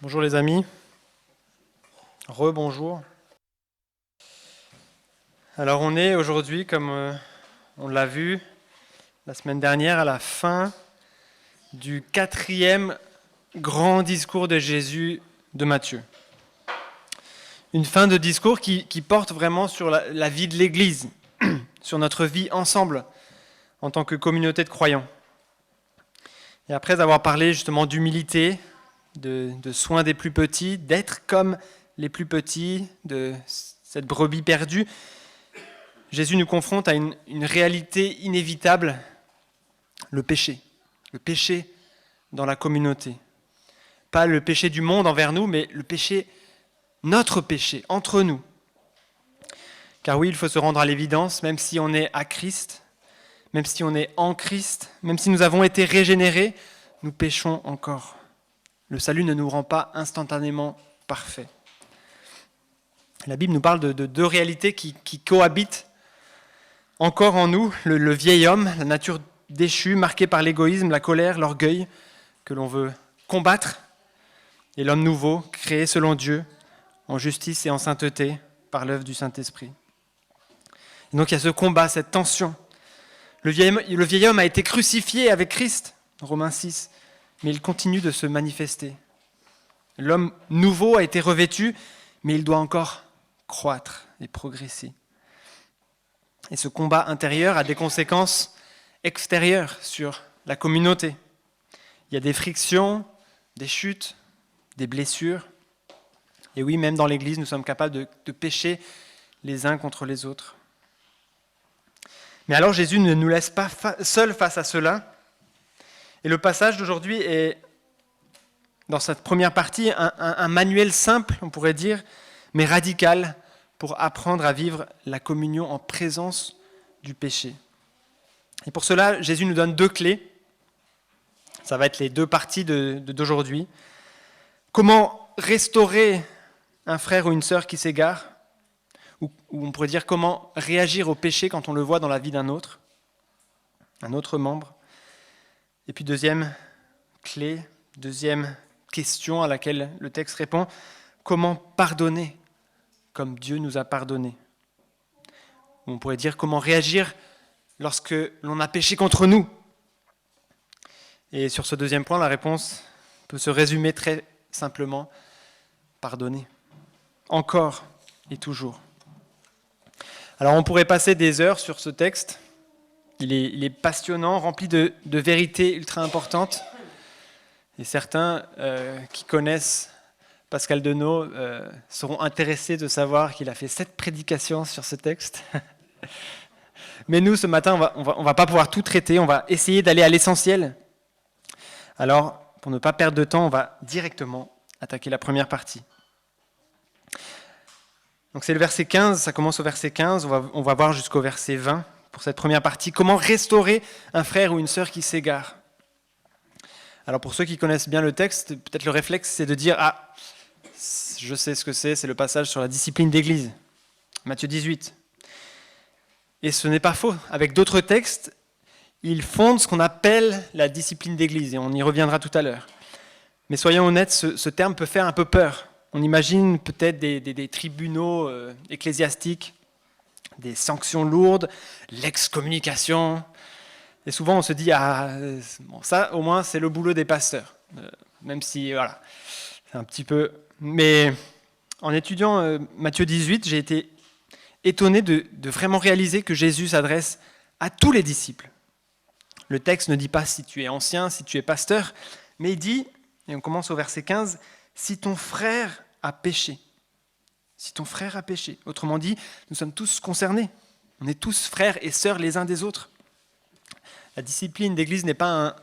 Bonjour les amis, rebonjour. Alors on est aujourd'hui, comme on l'a vu la semaine dernière, à la fin du 4e grand discours de Jésus de Matthieu. Une fin de discours qui porte vraiment sur la vie de l'Église, sur notre vie ensemble en tant que communauté de croyants. Et après avoir parlé justement d'humilité, de soins des plus petits, d'être comme les plus petits, de cette brebis perdue, Jésus nous confronte à une réalité inévitable, le péché dans la communauté. Pas le péché du monde envers nous, mais le péché, notre péché, entre nous. Car oui, il faut se rendre à l'évidence, même si on est à Christ, même si on est en Christ, même si nous avons été régénérés, nous péchons encore. Le salut ne nous rend pas instantanément parfaits. La Bible nous parle de deux réalités qui cohabitent encore en nous, le vieil homme, la nature déchue, marquée par l'égoïsme, la colère, l'orgueil, que l'on veut combattre, et l'homme nouveau, créé selon Dieu, en justice et en sainteté, par l'œuvre du Saint-Esprit. Et donc il y a ce combat, cette tension. Le vieil homme a été crucifié avec Christ, Romains 6, mais il continue de se manifester. L'homme nouveau a été revêtu, mais il doit encore croître et progresser. Et ce combat intérieur a des conséquences extérieures sur la communauté. Il y a des frictions, des chutes, des blessures. Et oui, même dans l'Église, nous sommes capables de pécher les uns contre les autres. Mais alors Jésus ne nous laisse pas seuls face à cela. Et le passage d'aujourd'hui est, dans cette première partie, un manuel simple, on pourrait dire, mais radical, pour apprendre à vivre la communion en présence du péché. Et pour cela, Jésus nous donne deux clés. Ça va être les deux parties d'aujourd'hui. Comment restaurer un frère ou une sœur qui s'égare, ou on pourrait dire comment réagir au péché quand on le voit dans la vie d'un autre membre. Et puis deuxième clé, deuxième question à laquelle le texte répond, comment pardonner comme Dieu nous a pardonné. On pourrait dire comment réagir lorsque l'on a péché contre nous. Et sur ce deuxième point, la réponse peut se résumer très simplement, pardonner. Encore et toujours. Alors on pourrait passer des heures sur ce texte. Il est passionnant, rempli de vérités ultra importantes. Et certains qui connaissent Pascal Denot seront intéressés de savoir qu'il a fait 7 prédications sur ce texte. Mais nous, ce matin, on va pas pouvoir tout traiter, on va essayer d'aller à l'essentiel. Alors, pour ne pas perdre de temps, on va directement attaquer la première partie. Donc c'est le verset 15, ça commence au verset 15, on va voir jusqu'au verset 20 pour cette première partie. Comment restaurer un frère ou une sœur qui s'égare ? Alors pour ceux qui connaissent bien le texte, peut-être le réflexe c'est de dire « Ah, je sais ce que c'est le passage sur la discipline d'église, Matthieu 18. » Et ce n'est pas faux. Avec d'autres textes, ils fondent ce qu'on appelle la discipline d'église, et on y reviendra tout à l'heure. Mais soyons honnêtes, ce terme peut faire un peu peur. On imagine peut-être des tribunaux ecclésiastiques, des sanctions lourdes, l'excommunication. Et souvent on se dit, ça au moins c'est le boulot des pasteurs. Même si, voilà, c'est un petit peu... Mais en étudiant Matthieu 18, j'ai été étonné de vraiment réaliser que Jésus s'adresse à tous les disciples. Le texte ne dit pas si tu es ancien, si tu es pasteur, mais il dit, et on commence au verset 15, « Si ton frère a péché ». Si ton frère a péché. Autrement dit, nous sommes tous concernés. On est tous frères et sœurs les uns des autres. La discipline d'église n'est pas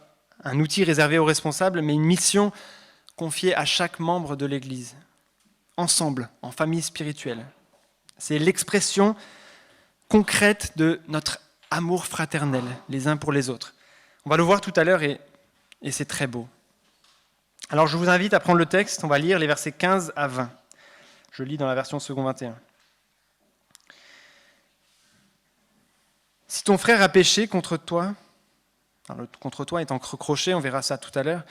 un outil réservé aux responsables, mais une mission confiée à chaque membre de l'église. Ensemble, en famille spirituelle. C'est l'expression concrète de notre amour fraternel, les uns pour les autres. On va le voir tout à l'heure et c'est très beau. Alors je vous invite à prendre le texte, on va lire les versets 15 à 20. Je lis dans la version second 21. Si ton frère a péché contre toi, alors contre toi étant recroché, on verra ça tout à l'heure,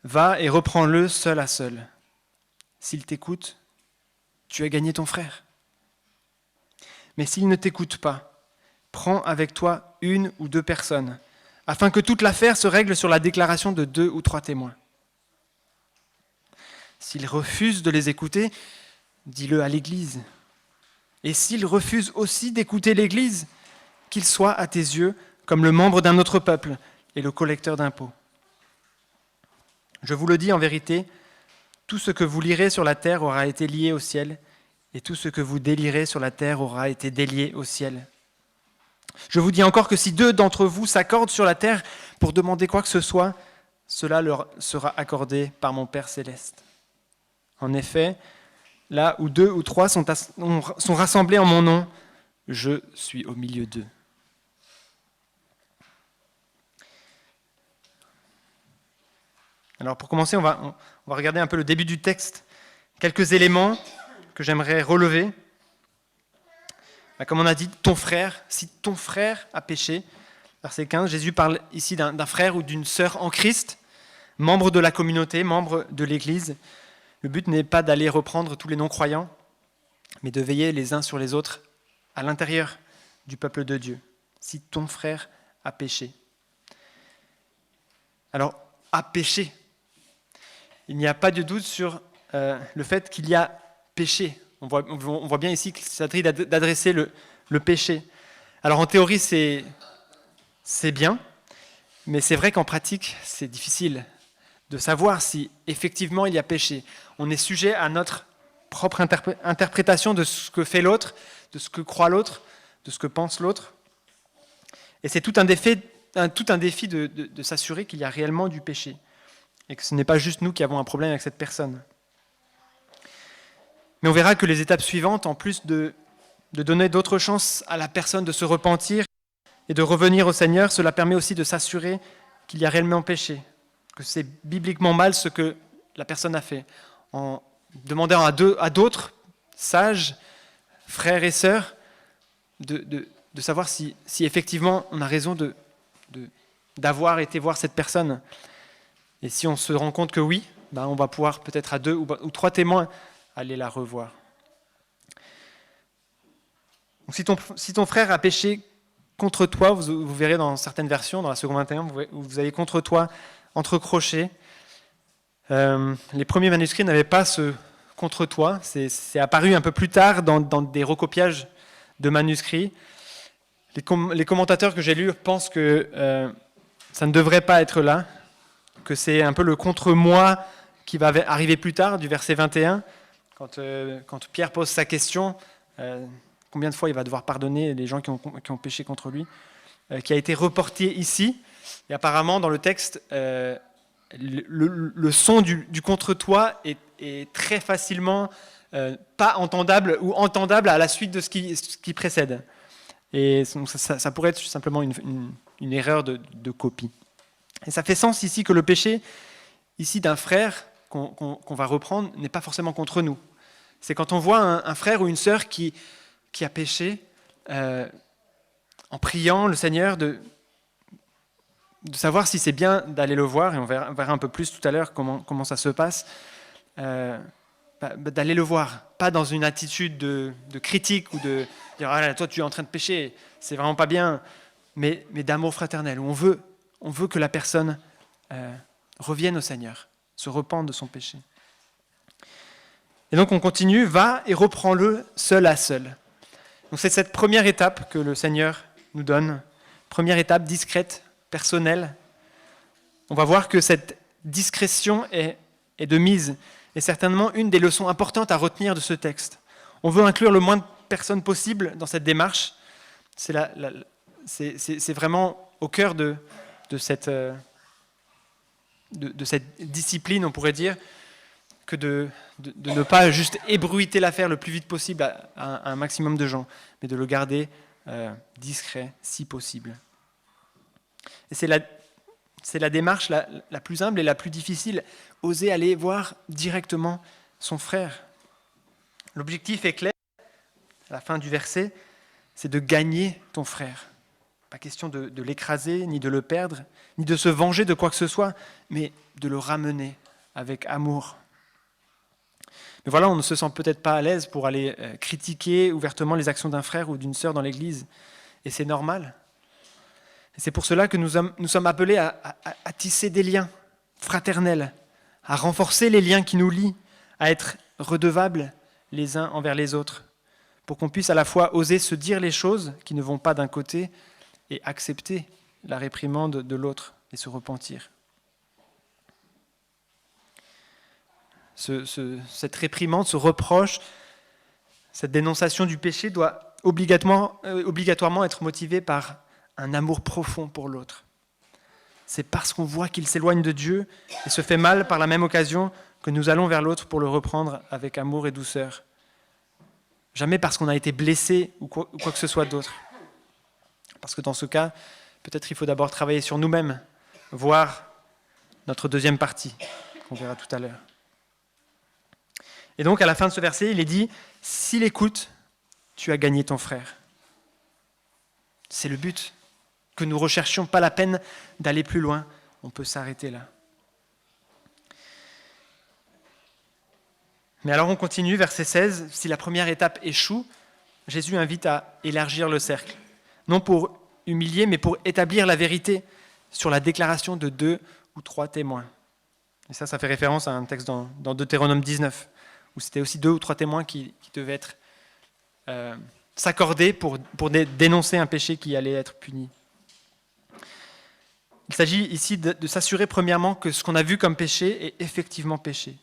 va et reprends-le seul à seul. s'il t'écoute, tu as gagné ton frère. Mais s'il ne t'écoute pas, prends avec toi 1 ou 2 personnes, afin que toute l'affaire se règle sur la déclaration de 2 ou 3 témoins. S'il refuse de les écouter, dis-le à l'Église. Et s'il refuse aussi d'écouter l'Église, qu'il soit à tes yeux comme le membre d'un autre peuple et le collecteur d'impôts. Je vous le dis en vérité, tout ce que vous lirez sur la terre aura été lié au ciel, et tout ce que vous délierez sur la terre aura été délié au ciel. Je vous dis encore que si 2 d'entre vous s'accordent sur la terre pour demander quoi que ce soit, cela leur sera accordé par mon Père céleste. En effet, là où 2 ou 3 sont rassemblés en mon nom, je suis au milieu d'eux. Alors pour commencer, on va regarder un peu le début du texte. Quelques éléments que j'aimerais relever. Comme on a dit, ton frère, si ton frère a péché, verset 15, Jésus parle ici d'un frère ou d'une sœur en Christ, membre de la communauté, membre de l'Église. Le but n'est pas d'aller reprendre tous les non-croyants, mais de veiller les uns sur les autres à l'intérieur du peuple de Dieu. Si ton frère a péché. Alors, a péché. Il n'y a pas de doute sur le fait qu'il y a péché. On voit bien ici qu'il s'agit d'adresser le péché. Alors en théorie, c'est bien, mais c'est vrai qu'en pratique, c'est difficile de savoir si effectivement il y a péché. On est sujet à notre propre interprétation de ce que fait l'autre, de ce que croit l'autre, de ce que pense l'autre. Et c'est tout un défi de s'assurer qu'il y a réellement du péché. Et que ce n'est pas juste nous qui avons un problème avec cette personne. Mais on verra que les étapes suivantes, en plus de donner d'autres chances à la personne de se repentir et de revenir au Seigneur, cela permet aussi de s'assurer qu'il y a réellement péché, que c'est bibliquement mal ce que la personne a fait, en demandant à d'autres sages, frères et sœurs, de savoir si effectivement on a raison d'avoir été voir cette personne. Et si on se rend compte que oui, on va pouvoir peut-être à 2 ou 3 témoins aller la revoir. Donc si ton frère a péché contre toi, vous verrez dans certaines versions, dans la seconde 21, vous avez contre toi entre crochets. Les premiers manuscrits n'avaient pas ce contre toi. C'est apparu un peu plus tard dans des recopiages de manuscrits. Les commentateurs que j'ai lus pensent que ça ne devrait pas être là, que c'est un peu le contre-moi qui va arriver plus tard, du verset 21, quand Pierre pose sa question, combien de fois il va devoir pardonner les gens qui ont péché contre lui, qui a été reporté ici. Et apparemment, dans le texte, le son du contre-toi est très facilement pas entendable ou entendable à la suite de ce qui précède. Et ça pourrait être simplement une erreur de copie. Et ça fait sens ici que le péché ici d'un frère qu'on va reprendre n'est pas forcément contre nous. C'est quand on voit un frère ou une sœur qui a péché, en priant le Seigneur de savoir si c'est bien d'aller le voir, et on verra un peu plus tout à l'heure comment ça se passe, d'aller le voir, pas dans une attitude de critique ou de dire « Ah là, toi tu es en train de pécher, c'est vraiment pas bien », mais d'amour fraternel, où on veut que la personne revienne au Seigneur, se repente de son péché. Et donc on continue, va et reprends-le seul à seul. Donc c'est cette première étape que le Seigneur nous donne, première étape discrète, personnelle. On va voir que cette discrétion est de mise, et certainement une des leçons importantes à retenir de ce texte. On veut inclure le moins de personnes possible dans cette démarche. C'est vraiment au cœur de cette discipline, on pourrait dire, que de ne pas juste ébruiter l'affaire le plus vite possible à un maximum de gens, mais de le garder discret si possible. Et c'est la démarche la plus humble et la plus difficile, oser aller voir directement son frère. L'objectif est clair, à la fin du verset, c'est de gagner ton frère. Pas question de l'écraser, ni de le perdre, ni de se venger de quoi que ce soit, mais de le ramener avec amour. Mais voilà, on ne se sent peut-être pas à l'aise pour aller critiquer ouvertement les actions d'un frère ou d'une sœur dans l'Église. Et c'est normal. Et c'est pour cela que nous sommes appelés à tisser des liens fraternels, à renforcer les liens qui nous lient, à être redevables les uns envers les autres, pour qu'on puisse à la fois oser se dire les choses qui ne vont pas d'un côté et accepter la réprimande de l'autre et se repentir. Cette réprimande, ce reproche, cette dénonciation du péché doit obligatoirement être motivée par un amour profond pour l'autre. C'est parce qu'on voit qu'il s'éloigne de Dieu et se fait mal par la même occasion que nous allons vers l'autre pour le reprendre avec amour et douceur. Jamais parce qu'on a été blessé ou quoi que ce soit d'autre. Parce que dans ce cas, peut-être il faut d'abord travailler sur nous-mêmes, voir notre deuxième partie, qu'on verra tout à l'heure. Et donc, à la fin de ce verset, il est dit « S'il écoute, tu as gagné ton frère ». C'est le but, que nous recherchions, pas la peine d'aller plus loin. On peut s'arrêter là. Mais alors on continue, verset 16. Si la première étape échoue, Jésus invite à élargir le cercle. Non pour humilier, mais pour établir la vérité sur la déclaration de 2 ou 3 témoins. Et ça fait référence à un texte dans Deutéronome 19, où c'était aussi 2 ou 3 témoins qui devaient s'accorder pour dénoncer un péché qui allait être puni. Il s'agit ici de s'assurer premièrement que ce qu'on a vu comme péché est effectivement péché.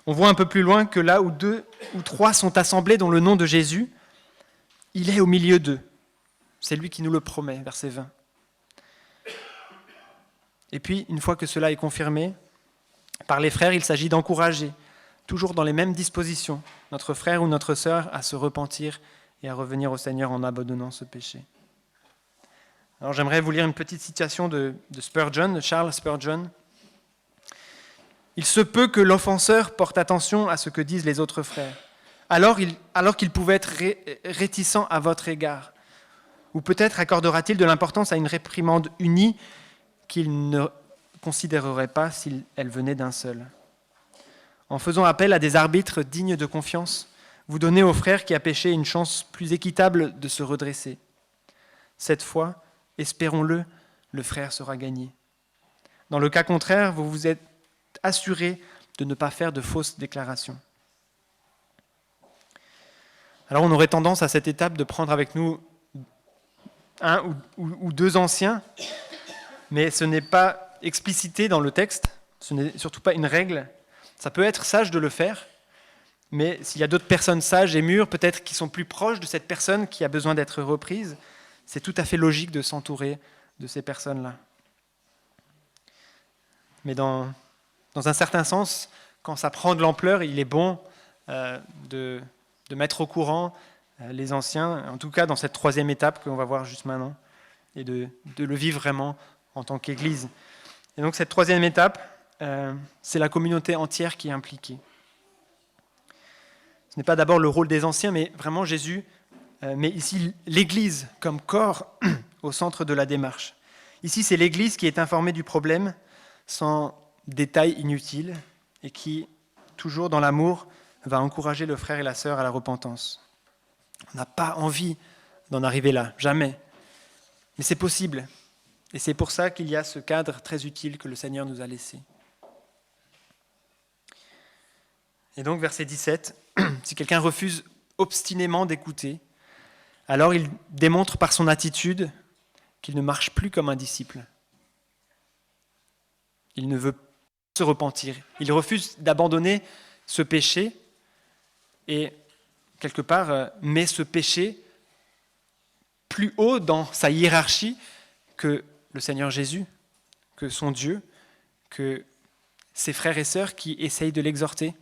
On voit un peu plus loin que là où 2 ou 3 sont assemblés dans le nom de Jésus, il est au milieu d'eux. C'est lui qui nous le promet, verset 20. Et puis, une fois que cela est confirmé par les frères, il s'agit d'encourager, toujours dans les mêmes dispositions, notre frère ou notre sœur à se repentir et à revenir au Seigneur en abandonnant ce péché. Alors j'aimerais vous lire une petite citation de Spurgeon, de Charles Spurgeon. « Il se peut que l'offenseur porte attention à ce que disent les autres frères, alors qu'il pouvait être réticent à votre égard. Ou peut-être accordera-t-il de l'importance à une réprimande unie qu'il ne considérerait pas si elle venait d'un seul. En faisant appel à des arbitres dignes de confiance, vous donnez au frère qui a péché une chance plus équitable de se redresser. Cette fois, espérons-le, le frère sera gagné. Dans le cas contraire, vous vous êtes assuré de ne pas faire de fausses déclarations. » Alors on aurait tendance à cette étape de prendre avec nous 1 ou 2 anciens, mais ce n'est pas explicité dans le texte, ce n'est surtout pas une règle. Ça peut être sage de le faire, mais s'il y a d'autres personnes sages et mûres, peut-être qui sont plus proches de cette personne qui a besoin d'être reprise, c'est tout à fait logique de s'entourer de ces personnes-là. Mais dans un certain sens, quand ça prend de l'ampleur, il est bon de mettre au courant les anciens, en tout cas dans cette 3e étape qu'on va voir juste maintenant, et de le vivre vraiment en tant qu'Église. Et donc cette 3e étape, c'est la communauté entière qui est impliquée. Ce n'est pas d'abord le rôle des anciens, mais vraiment Jésus met ici l'Église comme corps au centre de la démarche. Ici, c'est l'Église qui est informée du problème sans détails inutiles et qui, toujours dans l'amour, va encourager le frère et la sœur à la repentance. On n'a pas envie d'en arriver là, jamais. Mais c'est possible. Et c'est pour ça qu'il y a ce cadre très utile que le Seigneur nous a laissé. Et donc, verset 17, si quelqu'un refuse obstinément d'écouter, alors il démontre par son attitude qu'il ne marche plus comme un disciple. Il ne veut pas se repentir. Il refuse d'abandonner ce péché et, quelque part, met ce péché plus haut dans sa hiérarchie que le Seigneur Jésus, que son Dieu, que ses frères et sœurs qui essayent de l'exhorter.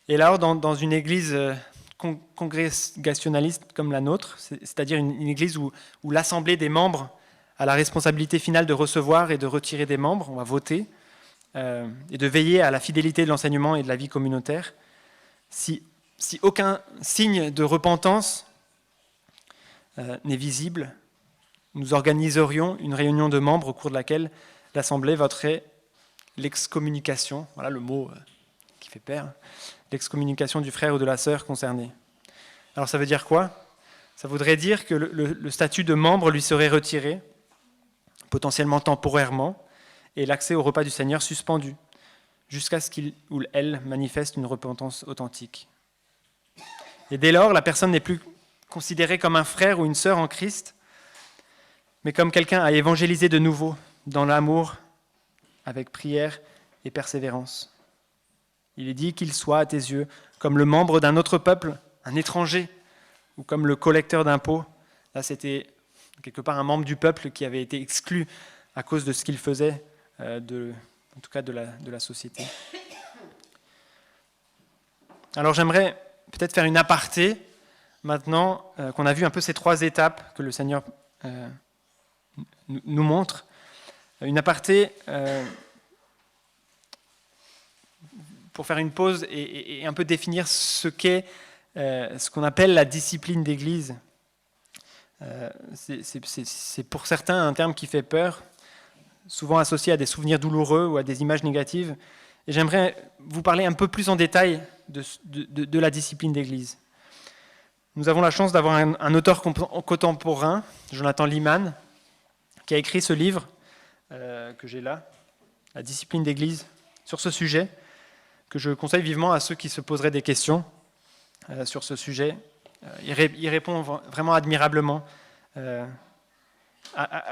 Et là, dans une église congrégationaliste comme la nôtre, c'est-à-dire une église où l'assemblée des membres a la responsabilité finale de recevoir et de retirer des membres, on va voter, et de veiller à la fidélité de l'enseignement et de la vie communautaire, si aucun signe de repentance n'est visible, nous organiserions une réunion de membres au cours de laquelle l'assemblée voterait l'excommunication, voilà le mot qui fait peur, l'excommunication du frère ou de la sœur concernés. Alors ça veut dire quoi ? Ça voudrait dire que le statut de membre lui serait retiré, potentiellement temporairement, et l'accès au repas du Seigneur suspendu, jusqu'à ce qu'il ou elle manifeste une repentance authentique. Et dès lors, la personne n'est plus considérée comme un frère ou une sœur en Christ, mais comme quelqu'un à évangéliser de nouveau, dans l'amour, avec prière et persévérance. Il est dit qu'il soit, à tes yeux, comme le membre d'un autre peuple, un étranger, ou comme le collecteur d'impôts. Là, c'était quelque part un membre du peuple qui avait été exclu à cause de ce qu'il faisait, en tout cas de la société. Alors j'aimerais peut-être faire une aparté, maintenant qu'on a vu un peu ces 3 étapes que le Seigneur nous montre. Une aparté pour faire une pause et un peu définir ce qu'est ce qu'on appelle la discipline d'église. C'est pour certains un terme qui fait peur, souvent associé à des souvenirs douloureux ou à des images négatives. Et j'aimerais vous parler un peu plus en détail de la discipline d'église. Nous avons la chance d'avoir un auteur contemporain, Jonathan Leeman, qui a écrit ce livre que j'ai là, La discipline d'église, sur ce sujet, que je conseille vivement à ceux qui se poseraient des questions sur ce sujet. Il répond vraiment admirablement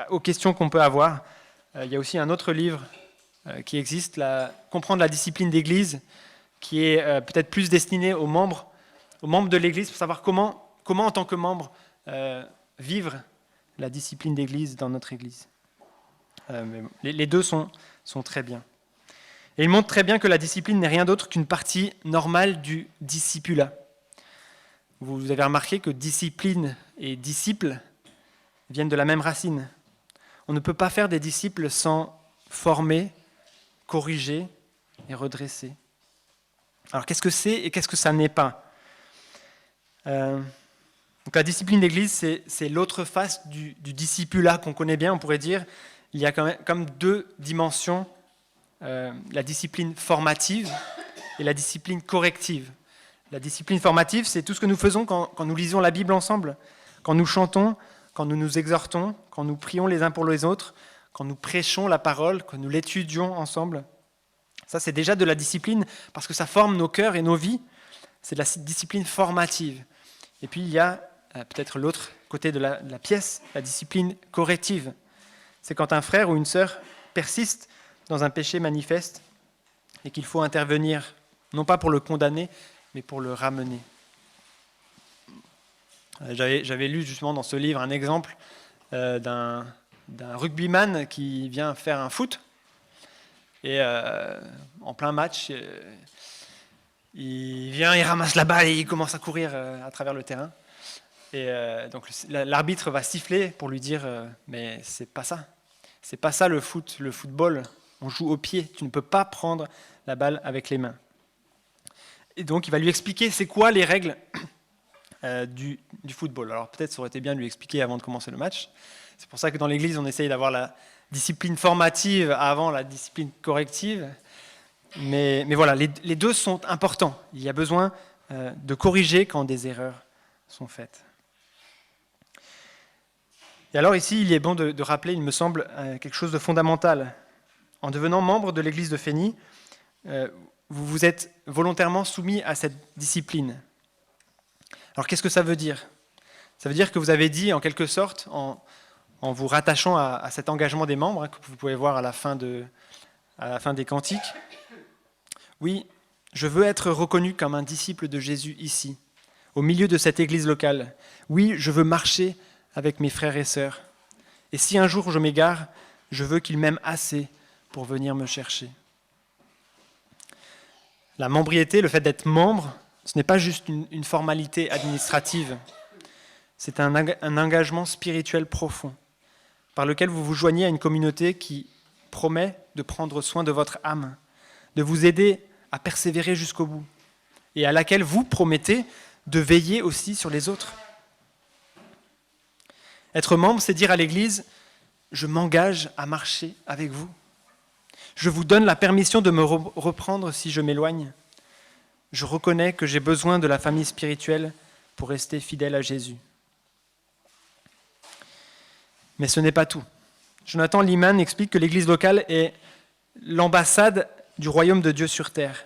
aux questions qu'on peut avoir. Il y a aussi un autre livre qui existe, Comprendre la discipline d'église, qui est peut-être plus destiné aux membres de l'église, pour savoir comment en tant que membre, vivre la discipline d'église dans notre église. Mais les deux sont très bien. Et il montre très bien que la discipline n'est rien d'autre qu'une partie normale du discipulat. Vous avez remarqué que discipline et disciple viennent de la même racine. On ne peut pas faire des disciples sans former, corriger et redresser. Alors qu'est-ce que c'est et qu'est-ce que ça n'est pas ? Donc la discipline d'église, c'est l'autre face du discipulat qu'on connaît bien, on pourrait dire. Il y a quand même comme 2 dimensions, la discipline formative et la discipline corrective. La discipline formative, c'est tout ce que nous faisons quand nous lisons la Bible ensemble, quand nous chantons, quand nous nous exhortons, quand nous prions les uns pour les autres, quand nous prêchons la parole, quand nous l'étudions ensemble. Ça, c'est déjà de la discipline parce que ça forme nos cœurs et nos vies. C'est de la discipline formative. Et puis, il y a peut-être l'autre côté de la pièce, la discipline corrective. C'est quand un frère ou une sœur persiste dans un péché manifeste et qu'il faut intervenir, non pas pour le condamner, mais pour le ramener. J'avais lu justement dans ce livre un exemple d'un rugbyman qui vient faire un foot et en plein match, il vient, il ramasse la balle et il commence à courir à travers le terrain. Et donc l'arbitre va siffler pour lui dire mais c'est pas ça le football, on joue au pied, tu ne peux pas prendre la balle avec les mains. Et donc il va lui expliquer c'est quoi les règles du football. Alors peut-être ça aurait été bien de lui expliquer avant de commencer le match. C'est pour ça que dans l'église on essaye d'avoir la discipline formative avant la discipline corrective. Mais voilà, les deux sont importants. Il y a besoin de corriger quand des erreurs sont faites. Et alors ici, il est bon de rappeler, il me semble, quelque chose de fondamental. En devenant membre de l'église de Fény, vous vous êtes volontairement soumis à cette discipline. Alors qu'est-ce que ça veut dire ? Ça veut dire que vous avez dit, en quelque sorte, en vous rattachant à cet engagement des membres, que vous pouvez voir à la fin des cantiques, oui, je veux être reconnu comme un disciple de Jésus ici, au milieu de cette église locale. Oui, je veux marcher avec mes frères et sœurs. Et si un jour je m'égare, je veux qu'ils m'aiment assez pour venir me chercher. La membriété, le fait d'être membre, ce n'est pas juste une formalité administrative. C'est un engagement spirituel profond, par lequel vous vous joignez à une communauté qui promet de prendre soin de votre âme, de vous aider à persévérer jusqu'au bout, et à laquelle vous promettez de veiller aussi sur les autres. Être membre, c'est dire à l'Église, je m'engage à marcher avec vous. Je vous donne la permission de me reprendre si je m'éloigne. je reconnais que j'ai besoin de la famille spirituelle pour rester fidèle à Jésus. Mais ce n'est pas tout. Jonathan Leeman explique que l'Église locale est l'ambassade du royaume de Dieu sur terre.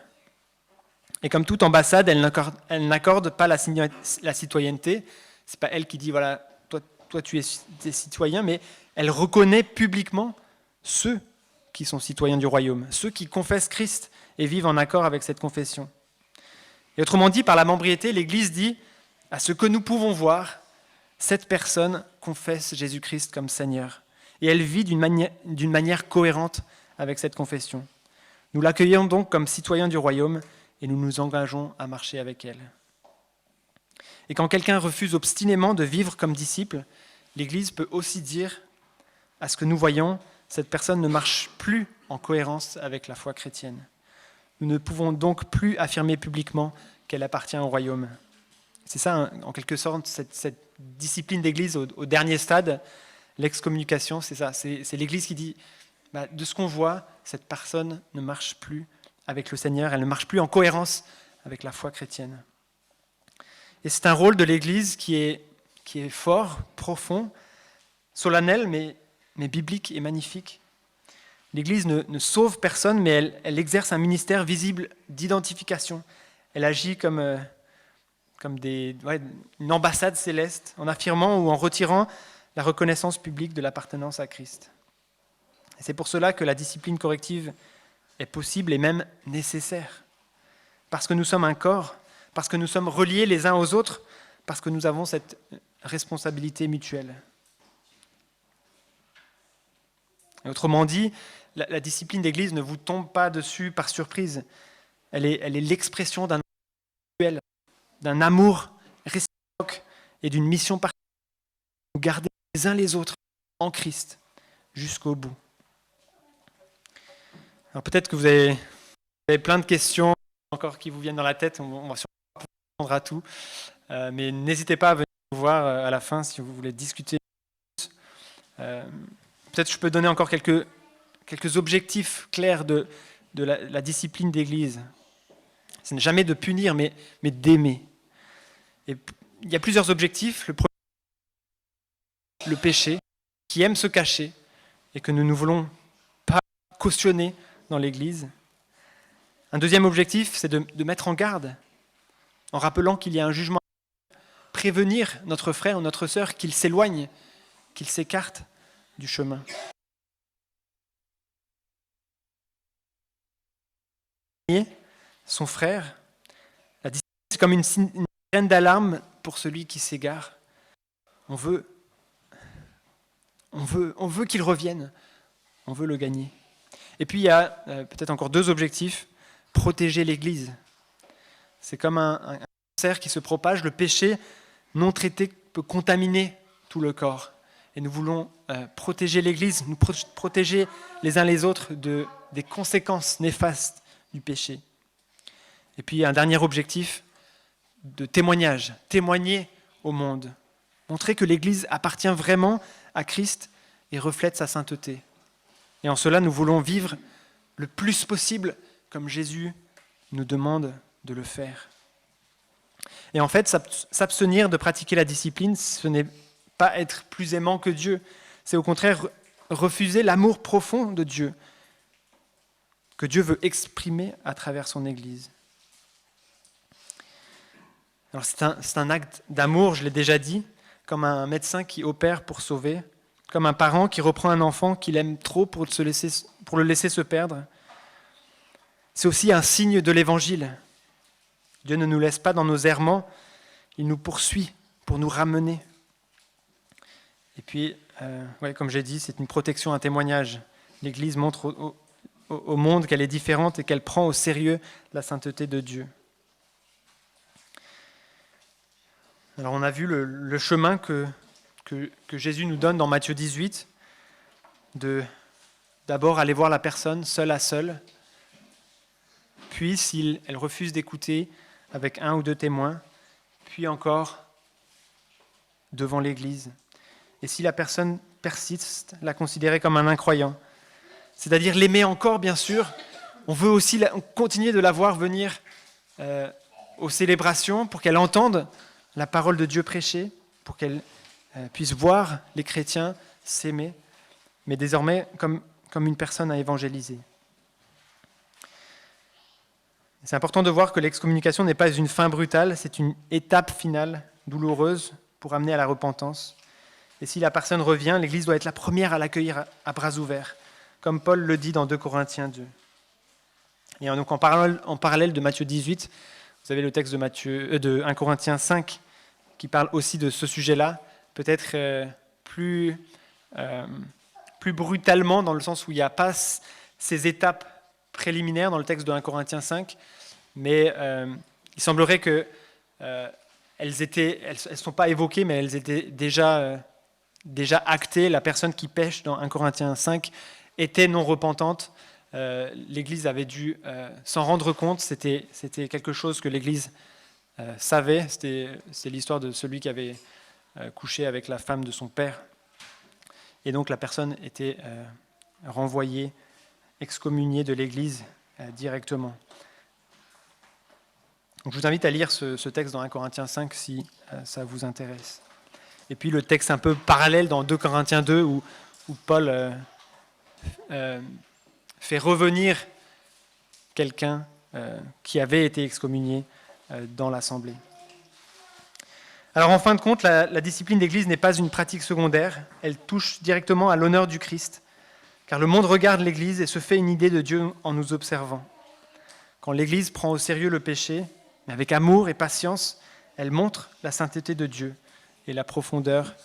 Et comme toute ambassade, elle n'accorde pas la citoyenneté. Ce n'est pas elle qui dit, voilà, toi tu es citoyen, mais elle reconnaît publiquement ceux qui sont citoyens du royaume, ceux qui confessent Christ et vivent en accord avec cette confession. Et autrement dit, par la membriété, l'Église dit, à ce que nous pouvons voir, cette personne confesse Jésus-Christ comme Seigneur. Et elle vit d'une manière cohérente avec cette confession. Nous l'accueillons donc comme citoyen du royaume et nous nous engageons à marcher avec elle. Et quand quelqu'un refuse obstinément de vivre comme disciple, l'Église peut aussi dire, à ce que nous voyons, cette personne ne marche plus en cohérence avec la foi chrétienne. Nous ne pouvons donc plus affirmer publiquement qu'elle appartient au royaume. C'est ça, en quelque sorte, cette discipline d'Église au dernier stade, l'excommunication, c'est ça. C'est l'Église qui dit, de ce qu'on voit, cette personne ne marche plus avec le Seigneur, elle ne marche plus en cohérence avec la foi chrétienne. Et c'est un rôle de l'Église qui est fort, profond, solennel, mais biblique et magnifique. L'Église ne sauve personne, mais elle exerce un ministère visible d'identification. Elle agit comme une ambassade céleste, en affirmant ou en retirant la reconnaissance publique de l'appartenance à Christ. Et c'est pour cela que la discipline corrective est possible et même nécessaire. Parce que nous sommes un corps, parce que nous sommes reliés les uns aux autres, parce que nous avons cette responsabilité mutuelle. Et autrement dit, la discipline d'Église ne vous tombe pas dessus par surprise. Elle est l'expression d'un mutuel, d'un amour réciproque et d'une mission particulière. Nous garder les uns les autres en Christ jusqu'au bout. Alors peut-être que vous avez plein de questions encore qui vous viennent dans la tête. On va sûrement pas répondre à tout. Mais n'hésitez pas à venir nous voir à la fin si vous voulez discuter. Peut-être je peux donner encore quelques objectifs clairs de la discipline d'Église. Ce n'est jamais de punir, mais d'aimer. Et il y a plusieurs objectifs. Le premier, le péché, qui aime se cacher et que nous ne voulons pas cautionner dans l'Église. Un deuxième objectif, c'est de mettre en garde, en rappelant qu'il y a un jugement, prévenir notre frère ou notre sœur qu'il s'éloigne, qu'il s'écarte du chemin. Son frère, la discipline, c'est comme une sirène d'alarme pour celui qui s'égare. On veut qu'il revienne, on veut le gagner. Et puis il y a peut-être encore deux objectifs. Protéger l'Église. C'est comme un cancer qui se propage. Le péché non traité peut contaminer tout le corps. Et nous voulons protéger l'Église, nous protéger les uns les autres des conséquences néfastes du péché. Et puis un dernier objectif de témoignage, témoigner au monde, montrer que l'Église appartient vraiment à Christ et reflète sa sainteté. Et en cela, nous voulons vivre le plus possible comme Jésus nous demande de le faire. Et en fait, s'abstenir de pratiquer la discipline, ce n'est pas être plus aimant que Dieu, c'est au contraire refuser l'amour profond de Dieu, que Dieu veut exprimer à travers son Église. Alors c'est un acte d'amour, je l'ai déjà dit, comme un médecin qui opère pour sauver, comme un parent qui reprend un enfant qu'il aime trop pour le laisser se perdre. C'est aussi un signe de l'Évangile. Dieu ne nous laisse pas dans nos errements, il nous poursuit pour nous ramener. Et puis, comme j'ai dit, c'est une protection, un témoignage. L'Église montre au monde qu'elle est différente et qu'elle prend au sérieux la sainteté de Dieu. Alors on a vu le chemin que Jésus nous donne dans Matthieu 18, d'abord aller voir la personne seule à seule, puis si elle refuse d'écouter avec un ou deux témoins, puis encore devant l'Église. Et si la personne persiste, la considérer comme un incroyant, c'est-à-dire l'aimer encore bien sûr, on veut aussi continuer de la voir venir aux célébrations, pour qu'elle entende la parole de Dieu prêchée, pour qu'elle puisse voir les chrétiens s'aimer, mais désormais comme une personne à évangéliser. C'est important de voir que l'excommunication n'est pas une fin brutale, c'est une étape finale, douloureuse, pour amener à la repentance. Et si la personne revient, l'Église doit être la première à l'accueillir à bras ouverts, comme Paul le dit dans 2 Corinthiens 2. Et donc en parallèle de Matthieu 18, vous avez le texte de 1 Corinthiens 5 qui parle aussi de ce sujet-là, peut-être plus brutalement, dans le sens où il n'y a pas ces étapes préliminaires dans le texte de 1 Corinthiens 5, mais il semblerait que elles ne sont pas évoquées, mais elles étaient déjà actées. La personne qui pêche dans 1 Corinthiens 5 était non repentante. L'Église avait dû s'en rendre compte. C'était quelque chose que l'Église savait. C'est l'histoire de celui qui avait couché avec la femme de son père. Et donc la personne était renvoyée, excommuniée de l'Église directement. Donc, je vous invite à lire ce texte dans 1 Corinthiens 5 si ça vous intéresse. Et puis le texte un peu parallèle dans 2 Corinthiens 2 où Paul fait revenir quelqu'un qui avait été excommunié dans l'assemblée. Alors en fin de compte, la discipline d'Église n'est pas une pratique secondaire, elle touche directement à l'honneur du Christ, car le monde regarde l'Église et se fait une idée de Dieu en nous observant. Quand l'Église prend au sérieux le péché, mais avec amour et patience, elle montre la sainteté de Dieu et la profondeur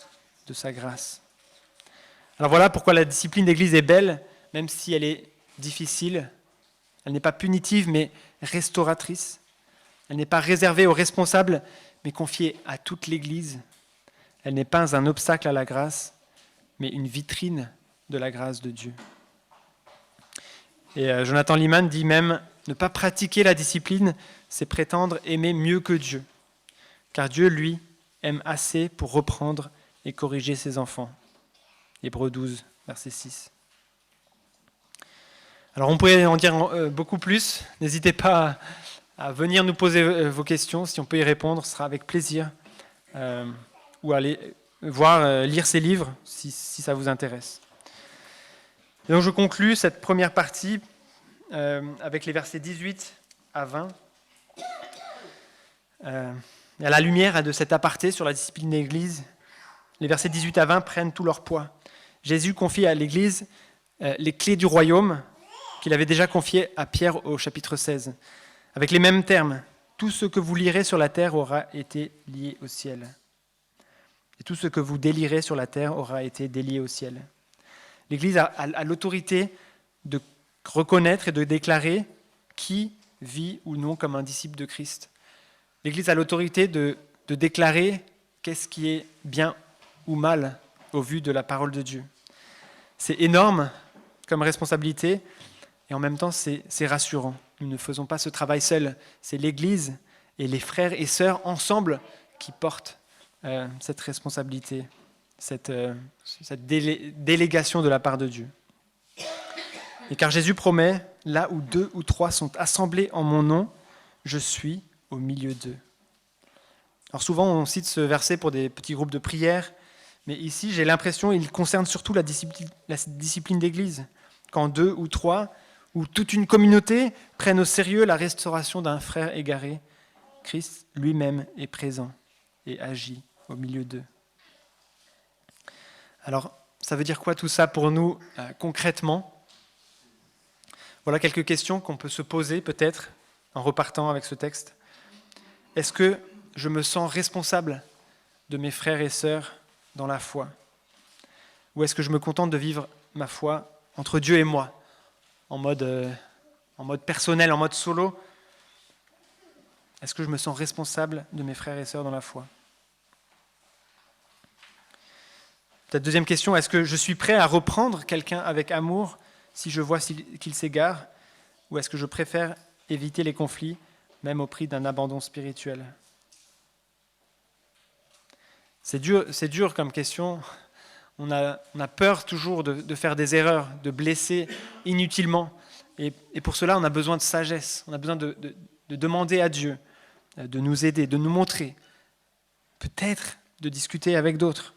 de sa grâce. Alors voilà pourquoi la discipline d'Église est belle, même si elle est difficile. Elle n'est pas punitive, mais restauratrice. Elle n'est pas réservée aux responsables, mais confiée à toute l'Église. Elle n'est pas un obstacle à la grâce, mais une vitrine de la grâce de Dieu. Et Jonathan Leeman dit même « Ne pas pratiquer la discipline, c'est prétendre aimer mieux que Dieu. Car Dieu, lui, aime assez pour reprendre et corriger ses enfants. » Hébreux 12, verset 6. Alors on pourrait en dire beaucoup plus. N'hésitez pas à venir nous poser vos questions. Si on peut y répondre, ce sera avec plaisir. Ou aller lire ces livres si ça vous intéresse. Et donc je conclus cette première partie avec les versets 18 à 20. À la lumière de cet aparté sur la discipline de l'Église, les versets 18 à 20 prennent tout leur poids. Jésus confie à l'Église les clés du royaume qu'il avait déjà confiées à Pierre au chapitre 16. Avec les mêmes termes, tout ce que vous lirez sur la terre aura été lié au ciel. Et tout ce que vous délirez sur la terre aura été délié au ciel. L'Église a l'autorité de reconnaître et de déclarer qui vit ou non comme un disciple de Christ. L'Église a l'autorité de déclarer qu'est-ce qui est bien ou mal au vu de la parole de Dieu. C'est énorme comme responsabilité et en même temps c'est rassurant. Nous ne faisons pas ce travail seuls. C'est l'Église et les frères et sœurs ensemble qui portent cette responsabilité, cette délégation de la part de Dieu. Et car Jésus promet, là où 2 ou 3 sont assemblés en mon nom, je suis au milieu d'eux. Alors souvent on cite ce verset pour des petits groupes de prière, mais ici j'ai l'impression qu'il concerne surtout la discipline d'Église. Quand 2 ou 3, ou toute une communauté prennent au sérieux la restauration d'un frère égaré, Christ lui-même est présent et agit au milieu d'eux. Alors, ça veut dire quoi tout ça pour nous concrètement ? Voilà quelques questions qu'on peut se poser peut-être en repartant avec ce texte. Est-ce que je me sens responsable de mes frères et sœurs dans la foi ? Ou est-ce que je me contente de vivre ma foi entre Dieu et moi, en mode personnel, en mode solo ? Est-ce que je me sens responsable de mes frères et sœurs dans la foi ? Peut-être deuxième question, est-ce que je suis prêt à reprendre quelqu'un avec amour si je vois qu'il s'égare ? Ou est-ce que je préfère éviter les conflits, même au prix d'un abandon spirituel ? C'est dur comme question. On a peur toujours de faire des erreurs, de blesser inutilement. Et pour cela, on a besoin de sagesse. On a besoin de demander à Dieu de nous aider, de nous montrer, peut-être de discuter avec d'autres.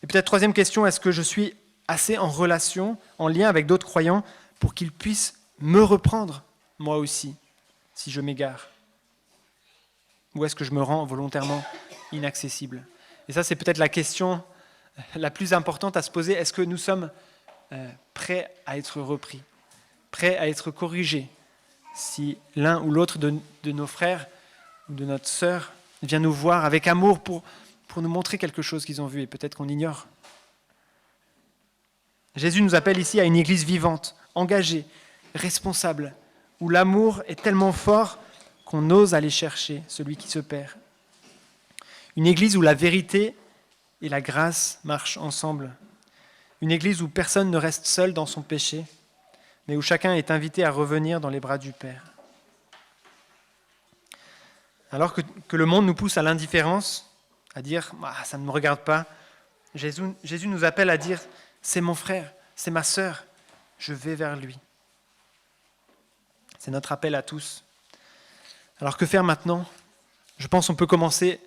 Et peut-être troisième question, est-ce que je suis assez en relation, en lien avec d'autres croyants pour qu'ils puissent me reprendre, moi aussi, si je m'égare? Ou est-ce que je me rends volontairement inaccessible? Et ça, c'est peut-être la question la plus importante à se poser. Est-ce que nous sommes prêts à être repris, prêts à être corrigés si l'un ou l'autre de nos frères ou de notre sœur vient nous voir avec amour pour nous montrer quelque chose qu'ils ont vu et peut-être qu'on ignore? Jésus nous appelle ici à une église vivante, engagée, responsable, où l'amour est tellement fort qu'on ose aller chercher celui qui se perd. Une église où la vérité et la grâce marchent ensemble. Une église où personne ne reste seul dans son péché, mais où chacun est invité à revenir dans les bras du Père. Alors que le monde nous pousse à l'indifférence, à dire « ça ne me regarde pas », Jésus nous appelle à dire « c'est mon frère, c'est ma sœur, je vais vers lui ». C'est notre appel à tous. Alors que faire maintenant? Je pense qu'on peut commencer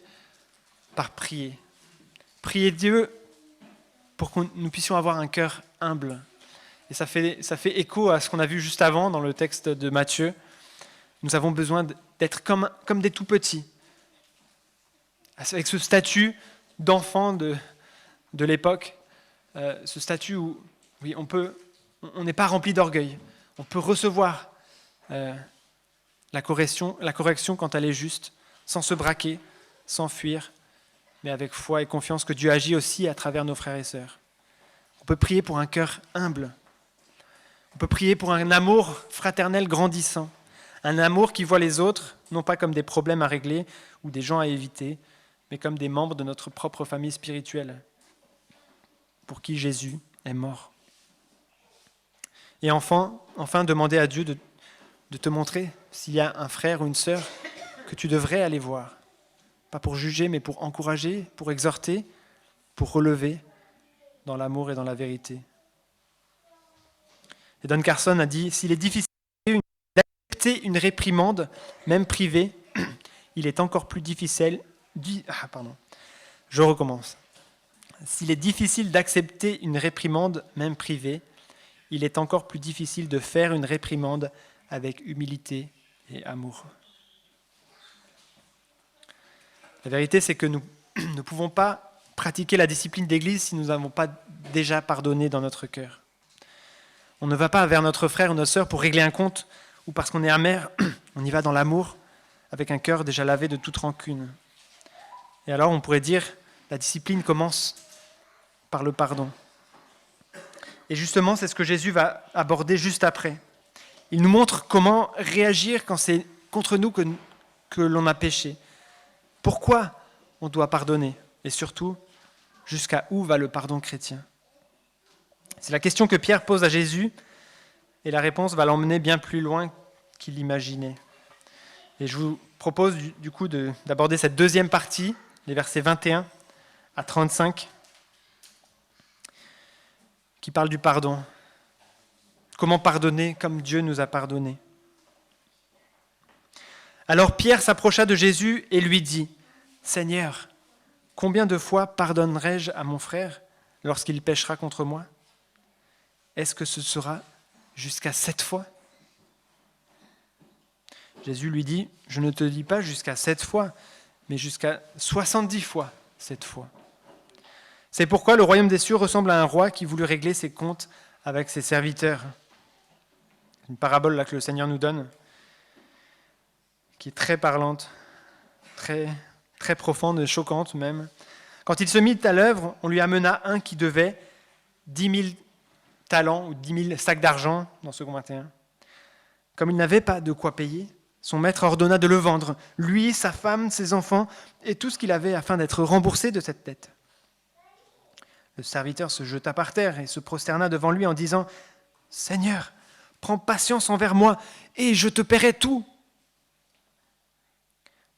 par prier. Prier Dieu pour que nous puissions avoir un cœur humble. Et ça fait écho à ce qu'on a vu juste avant dans le texte de Matthieu. Nous avons besoin d'être comme des tout-petits, avec ce statut d'enfant de l'époque, ce statut où oui, on n'est pas rempli d'orgueil, on peut recevoir la correction quand elle est juste, sans se braquer, sans fuir, mais avec foi et confiance que Dieu agit aussi à travers nos frères et sœurs. On peut prier pour un cœur humble. On peut prier pour un amour fraternel grandissant. Un amour qui voit les autres, non pas comme des problèmes à régler ou des gens à éviter, mais comme des membres de notre propre famille spirituelle, pour qui Jésus est mort. Et enfin demander à Dieu de te montrer s'il y a un frère ou une sœur que tu devrais aller voir. Pas pour juger, mais pour encourager, pour exhorter, pour relever dans l'amour et dans la vérité. Et Don Carson a dit « S'il est difficile d'accepter une réprimande, même privée, il est encore plus difficile... » Je recommence. « S'il est difficile d'accepter une réprimande, même privée, il est encore plus difficile de faire une réprimande avec humilité et amour. » La vérité, c'est que nous ne pouvons pas pratiquer la discipline d'Église si nous n'avons pas déjà pardonné dans notre cœur. On ne va pas vers notre frère ou notre sœur pour régler un compte ou parce qu'on est amer, on y va dans l'amour, avec un cœur déjà lavé de toute rancune. Et alors on pourrait dire, la discipline commence par le pardon. Et justement, c'est ce que Jésus va aborder juste après. Il nous montre comment réagir quand c'est contre nous que l'on a péché. Pourquoi on doit pardonner? Et surtout, jusqu'à où va le pardon chrétien? C'est la question que Pierre pose à Jésus, et la réponse va l'emmener bien plus loin qu'il l'imaginait. Et je vous propose du coup d'aborder cette deuxième partie, les versets 21 à 35, qui parle du pardon. Comment pardonner comme Dieu nous a pardonné? Alors Pierre s'approcha de Jésus et lui dit, « Seigneur, combien de fois pardonnerai-je à mon frère lorsqu'il péchera contre moi? Est-ce que ce sera jusqu'à 7 fois ?» Jésus lui dit, « Je ne te dis pas jusqu'à 7 fois, mais jusqu'à 70 fois 7 fois. » C'est pourquoi le royaume des cieux ressemble à un roi qui voulut régler ses comptes avec ses serviteurs. Une parabole là que le Seigneur nous donne, qui est très parlante, très, très profonde et choquante même. Quand il se mit à l'œuvre, on lui amena un qui devait 10 000 talents ou 10 000 sacs d'argent dans ce 21. Comme il n'avait pas de quoi payer, son maître ordonna de le vendre, lui, sa femme, ses enfants et tout ce qu'il avait afin d'être remboursé de cette dette. Le serviteur se jeta par terre et se prosterna devant lui en disant « Seigneur, prends patience envers moi et je te paierai tout. »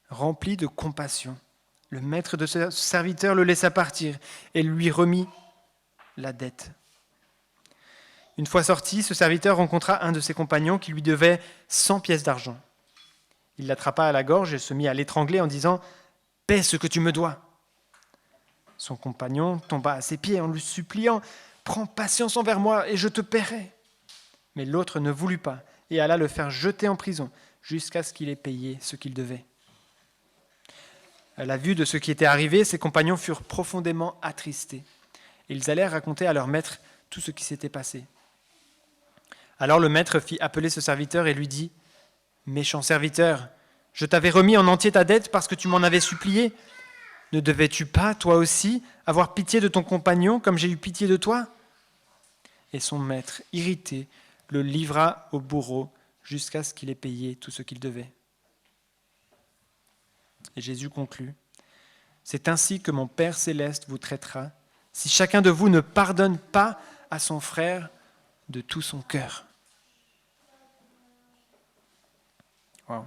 Rempli de compassion, le maître de ce serviteur le laissa partir et lui remit la dette. Une fois sorti, ce serviteur rencontra un de ses compagnons qui lui devait 100 pièces d'argent. Il l'attrapa à la gorge et se mit à l'étrangler en disant « Paie ce que tu me dois !» Son compagnon tomba à ses pieds en lui suppliant « Prends patience envers moi et je te paierai !» Mais l'autre ne voulut pas et alla le faire jeter en prison jusqu'à ce qu'il ait payé ce qu'il devait. À la vue de ce qui était arrivé, ses compagnons furent profondément attristés. Et ils allèrent raconter à leur maître tout ce qui s'était passé. Alors le maître fit appeler ce serviteur et lui dit « Méchant serviteur, je t'avais remis en entier ta dette parce que tu m'en avais supplié. Ne devais-tu pas, toi aussi, avoir pitié de ton compagnon comme j'ai eu pitié de toi ?» Et son maître, irrité, le livra au bourreau jusqu'à ce qu'il ait payé tout ce qu'il devait. Et Jésus conclut « C'est ainsi que mon Père céleste vous traitera, si chacun de vous ne pardonne pas à son frère de tout son cœur. » Wow.